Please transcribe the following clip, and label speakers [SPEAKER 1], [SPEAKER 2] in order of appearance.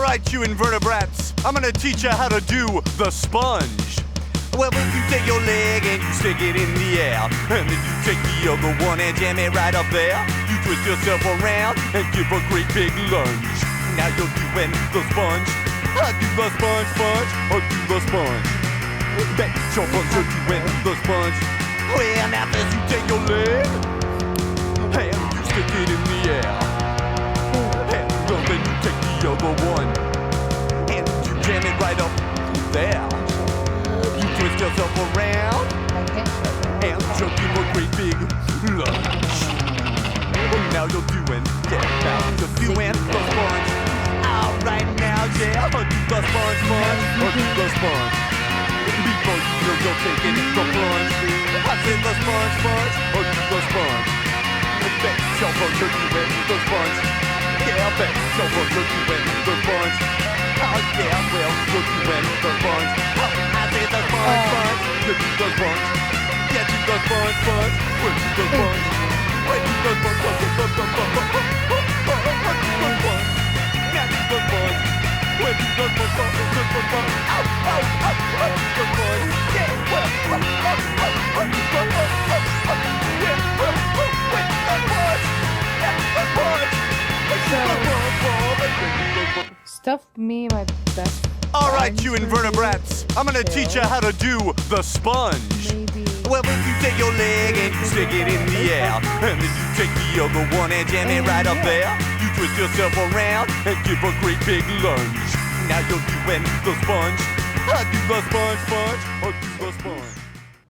[SPEAKER 1] Alright, you invertebrates, I'm gonna teach you how to do the sponge. Well, if you take your leg and you stick it in the air, and then you take the other one and jam it right up there, you twist yourself around and give a great big lunge. Now you're doing the sponge. I do the sponge, I do the sponge. Bet your butt you're doing the sponge. Well, now first you take your leg and you stick it in the air, and then you take the other one and you jam it right up there. You twist yourself around and you give a great big lunge. Now you're doing, now you're doing the sponge. Alright now, yeah, I do the sponge, I do the sponge. Before you know you're taking the plunge, I say the sponge, I do the sponge. Bet your butt you're doing the sponge. Yeah, bet your butt you're doing the sponge. Oh yeah, well, you're doing the sponge. I say the sponge, you do the sponge. Yeah, do the sponge, we do the sponge. We do the sponge, I do the sponge. I do the sponge. Yeah, do the sponge. We do the sponge, I do the sponge. I do the sponge. Yeah, well, I do the sponge. Yeah, well, we do the sponge. Yeah, the sponge. We do the sponge.
[SPEAKER 2] Stuff me my best.
[SPEAKER 1] Alright, you invertebrates, I'm gonna teach you how to do the sponge.
[SPEAKER 2] Maybe.
[SPEAKER 1] Well, if you take your leg and you stick it in the air, and then you take the other one and jam it right up there, you twist yourself around and give a great big lunge. Now you're doing the sponge. I do the sponge, I do the sponge.